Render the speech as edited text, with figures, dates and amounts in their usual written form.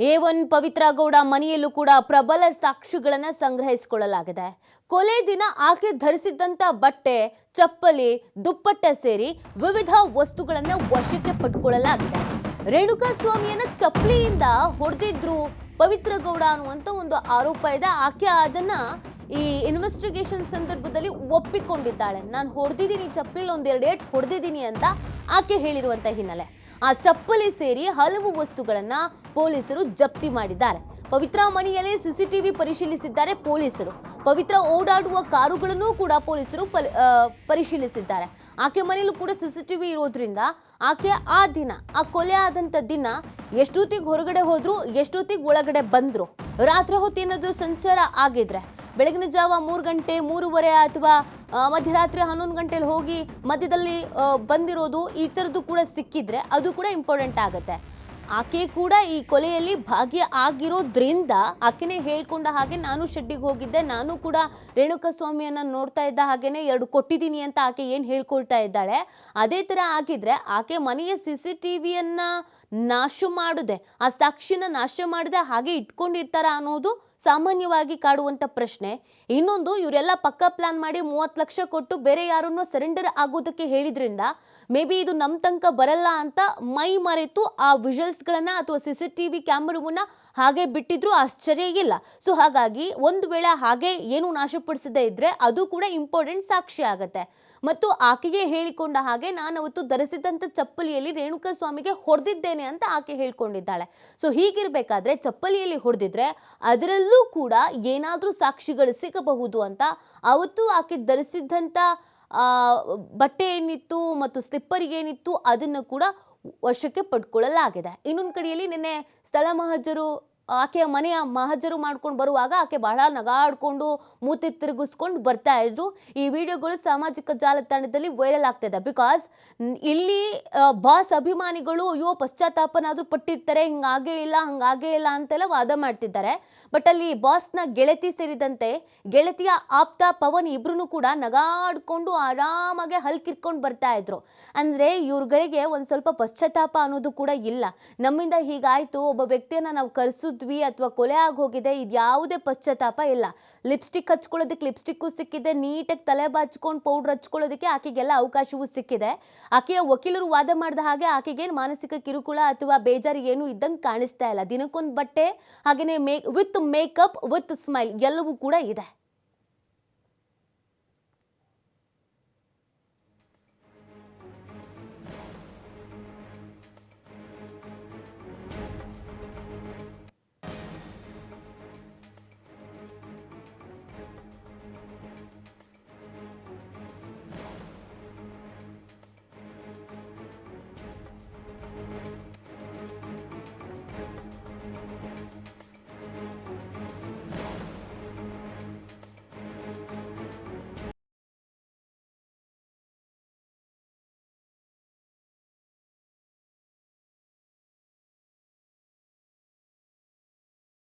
A1 Pavithra Gowda ಮನೆಯಲ್ಲೂ ಕೂಡ ಪ್ರಬಲ ಸಾಕ್ಷಿಗಳನ್ನ ಸಂಗ್ರಹಿಸಿಕೊಳ್ಳಲಾಗಿದೆ. ಕೊಲೆ ದಿನ ಆಕೆ ಧರಿಸಿದ್ದಂತ ಬಟ್ಟೆ, ಚಪ್ಪಲಿ, ದುಪ್ಪಟ್ಟ ಸೇರಿ ವಿವಿಧ ವಸ್ತುಗಳನ್ನ ವಶಕ್ಕೆ ಪಡೆದುಕೊಳ್ಳಲಾಗಿದೆ. ರೇಣುಕಾಸ್ವಾಮಿಯನ್ನ ಚಪ್ಪಲಿಯಿಂದ ಹೊಡೆದಿದ್ರು ಪವಿತ್ರ ಗೌಡ ಅನ್ನುವಂತ ಒಂದು ಆರೋಪ ಇದೆ. ಆಕೆ ಅದನ್ನ ಈ ಇನ್ವೆಸ್ಟಿಗೇಷನ್ ಸಂದರ್ಭದಲ್ಲಿ ಒಪ್ಪಿಕೊಂಡಿದ್ದಾಳೆ. ನಾನು ಹೊಡೆದಿದ್ದೀನಿ, ಚಪ್ಪಲಿ ಒಂದೆರಡು ಏಟ್ ಹೊಡೆದಿದ್ದೀನಿ ಅಂತ ಆಕೆ ಹೇಳಿರುವಂತ ಹಿನ್ನೆಲೆ ಆ ಚಪ್ಪಲಿ ಸೇರಿ ಹಲವು ವಸ್ತುಗಳನ್ನ ಪೊಲೀಸರು ಜಪ್ತಿ ಮಾಡಿದ್ದಾರೆ. ಪವಿತ್ರ ಮನೆಯಲ್ಲಿ ಸಿಸಿಟಿವಿ ಪರಿಶೀಲಿಸಿದ್ದಾರೆ ಪೊಲೀಸರು. ಪವಿತ್ರ ಓಡಾಡುವ ಕಾರುಗಳನ್ನು ಕೂಡ ಪೊಲೀಸರು ಪರಿಶೀಲಿಸಿದ್ದಾರೆ. ಆಕೆ ಮನೆಯಲ್ಲೂ ಕೂಡ ಸಿಸಿಟಿವಿ ಇರೋದ್ರಿಂದ ಆಕೆ ಆ ದಿನ, ಆ ಕೊಲೆ ಆದಂತ ದಿನ ಎಷ್ಟೊತ್ತಿಗೆ ಹೊರಗಡೆ ಹೋದ್ರು, ಎಷ್ಟೊತ್ತಿಗೆ ಒಳಗಡೆ ಬಂದ್ರು, ರಾತ್ರಿ ಹೊತ್ತೇನಾದ್ರೂ ಸಂಚಾರ ಆಗಿದ್ರೆ, ಬೆಳಗಿನ ಜಾವ 3 ಗಂಟೆ, 3:30 ಅಥವಾ ಮಧ್ಯರಾತ್ರಿ 11 ಗಂಟೆಲಿ ಹೋಗಿ ಮಧ್ಯದಲ್ಲಿ ಬಂದಿರೋದು, ಈ ಥರದ್ದು ಕೂಡ ಸಿಕ್ಕಿದ್ರೆ ಅದು ಕೂಡ ಇಂಪಾರ್ಟೆಂಟ್ ಆಗುತ್ತೆ. ಆಕೆ ಕೂಡ ಈ ಕೊಲೆಯಲ್ಲಿ ಭಾಗಿಯಾಗಿರೋದ್ರಿಂದ ಆಕೆನೇ ಹೇಳ್ಕೊಂಡ ಹಾಗೆ ನಾನು ಶೆಡ್ಡಿಗೆ ಹೋಗಿದ್ದೆ, ನಾನು ಕೂಡ ರೇಣುಕಾಸ್ವಾಮಿಯನ್ನ ನೋಡ್ತಾ ಇದ್ದ ಹಾಗೇನೆ 2 ಕೊಟ್ಟಿದ್ದೀನಿ ಅಂತ ಆಕೆ ಏನು ಹೇಳ್ಕೊಳ್ತಾ ಇದ್ದಾಳೆ. ಅದೇ ಥರ ಆಗಿದ್ರೆ ಆಕೆ ಮನೆಯ CCTVಯನ್ನ ನಾಶ ಮಾಡದೆ, ಆ ಸಾಕ್ಷಿನ ನಾಶ ಮಾಡದೆ ಹಾಗೆ ಇಟ್ಕೊಂಡಿರ್ತಾರ ಅನ್ನೋದು ಸಾಮಾನ್ಯವಾಗಿ ಕಾಡುವಂಥ ಪ್ರಶ್ನೆ. ಇನ್ನೊಂದು, ಇವರೆಲ್ಲ ಪಕ್ಕಾ ಪ್ಲಾನ್ ಮಾಡಿ 30 ಲಕ್ಷ ಕೊಟ್ಟು ಬೇರೆ ಯಾರನ್ನೋ ಸರೆಂಡರ್ ಆಗೋದಕ್ಕೆ ಹೇಳಿದ್ರಿಂದ ಮೇ ಬಿ ಇದು ನಮ್ಮ ತನಕ ಬರಲ್ಲ ಅಂತ ಮೈ ಮರೆತು ಆ ವಿಜುವಲ್ಸ್ಗಳನ್ನ ಅಥವಾ CCTV ಕ್ಯಾಮರಾವನ್ನ ಹಾಗೆ ಬಿಟ್ಟಿದ್ರು ಆಶ್ಚರ್ಯ ಇಲ್ಲ. ಸೊ ಹಾಗಾಗಿ ಒಂದು ವೇಳೆ ಹಾಗೆ ಏನು ನಾಶಪಡಿಸದೇ ಇದ್ರೆ ಅದು ಕೂಡ ಇಂಪಾರ್ಟೆಂಟ್ ಸಾಕ್ಷಿ ಆಗುತ್ತೆ. ಮತ್ತು ಆಕೆಗೆ ಹೇಳಿಕೊಂಡ ಹಾಗೆ ನಾನು ಅವತ್ತು ಧರಿಸಿದಂಥ ಚಪ್ಪಲಿಯಲ್ಲಿ ರೇಣುಕಾಸ್ವಾಮಿಗೆ ಹೊಡೆದಿದ್ದೇನೆ ಅಂತ ಆಕೆ ಹೇಳ್ಕೊಂಡಿದ್ದಾಳೆ. ಸೊ ಹೀಗಿರ್ಬೇಕಾದ್ರೆ ಚಪ್ಪಲಿಯಲ್ಲಿ ಹೊಡೆದಿದ್ರೆ ಅದರಲ್ಲೂ ಕೂಡ ಏನಾದರೂ ಸಾಕ್ಷಿಗಳು ಸಿಗಬಹುದು ಅಂತ ಅವತ್ತು ಆಕೆ ಧರಿಸಿದ್ದಂಥ ಬಟ್ಟೆ ಏನಿತ್ತು ಮತ್ತು ಸ್ಲಿಪ್ಪರ್ ಏನಿತ್ತು ಅದನ್ನು ಕೂಡ ವಶಕ್ಕೆ ಪಡ್ಕೊಳ್ಳಲಾಗಿದೆ. ಇನ್ನೊಂದು ಕಡೆಯಲ್ಲಿ ನಿನ್ನೆ ಸ್ಥಳ ಮಹಜರು, ಆಕೆಯ ಮನೆಯ ಮಹಜರು ಮಾಡ್ಕೊಂಡು ಬರುವಾಗ ಆಕೆ ಬಹಳ ನಗಾಡ್ಕೊಂಡು ಮೂತಿ ತಿರುಗಿಸ್ಕೊಂಡು ಬರ್ತಾ ಇದ್ರು. ಈ ವಿಡಿಯೋಗಳು ಸಾಮಾಜಿಕ ಜಾಲತಾಣದಲ್ಲಿ ವೈರಲ್ ಆಗ್ತಿದೆ. ಬಿಕಾಸ್ ಇಲ್ಲಿ ಬಾಸ್ ಅಭಿಮಾನಿಗಳು ಅಯ್ಯೋ ಪಶ್ಚಾತ್ತಾಪನಾದ್ರೂ ಪಟ್ಟಿರ್ತಾರೆ, ಹಿಂಗಾಗೇ ಇಲ್ಲ ಹಂಗಾಗೇ ಇಲ್ಲ ಅಂತೆಲ್ಲ ವಾದ ಮಾಡ್ತಿದ್ದಾರೆ. ಬಟ್ ಅಲ್ಲಿ ಬಾಸ್ನ ಗೆಳತಿ ಸೇರಿದಂತೆ ಗೆಳತಿಯ ಆಪ್ತ ಪವನ್ ಇಬ್ರು ಕೂಡ ನಗಾಡ್ಕೊಂಡು ಆರಾಮಾಗಿ ಹಲ್ಕಿರ್ಕೊಂಡು ಬರ್ತಾ ಇದ್ರು. ಅಂದ್ರೆ ಇವ್ರುಗಳಿಗೆ ಒಂದು ಸ್ವಲ್ಪ ಪಶ್ಚಾತ್ತಾಪ ಅನ್ನೋದು ಕೂಡ ಇಲ್ಲ. ನಮ್ಮಿಂದ ಹೀಗಾಯ್ತು, ಒಬ್ಬ ವ್ಯಕ್ತಿಯನ್ನ ನಾವು ಕರೆಸಿದ್ವಿ ಅಥವಾ ಕೊಲೆ ಆಗಿ ಹೋಗಿದೆ, ಇದು ಯಾವುದೇ ಪಶ್ಚಾತ್ತಾಪ ಇಲ್ಲ. ಲಿಪ್ಸ್ಟಿಕ್ ಹಚ್ಕೊಳ್ಳೋದಕ್ಕೆ ಲಿಪ್ಸ್ಟಿಕ್ಕು ಸಿಕ್ಕಿದೆ, ನೀಟಾಗಿ ತಲೆ ಬಾಚ್ಕೊಂಡು ಪೌಡರ್ ಹಚ್ಕೊಳ್ಳೋದಕ್ಕೆ ಆಕೆಗೆಲ್ಲ ಅವಕಾಶವೂ ಸಿಕ್ಕಿದೆ. ಆಕೆಯ ವಕೀಲರು ವಾದ ಮಾಡಿದ ಹಾಗೆ ಆಕೆಗೇನು ಮಾನಸಿಕ ಕಿರುಕುಳ ಅಥವಾ ಬೇಜಾರು ಏನು ಇದ್ದಂಗೆ ಕಾಣಿಸ್ತಾ ಇಲ್ಲ. ದಿನಕ್ಕೊಂದು ಬಟ್ಟೆ, ಹಾಗೆಯೇ ವಿತ್ ಮೇಕಪ್, ವಿತ್ ಸ್ಮೈಲ್ ಎಲ್ಲವೂ ಕೂಡ ಇದೆ.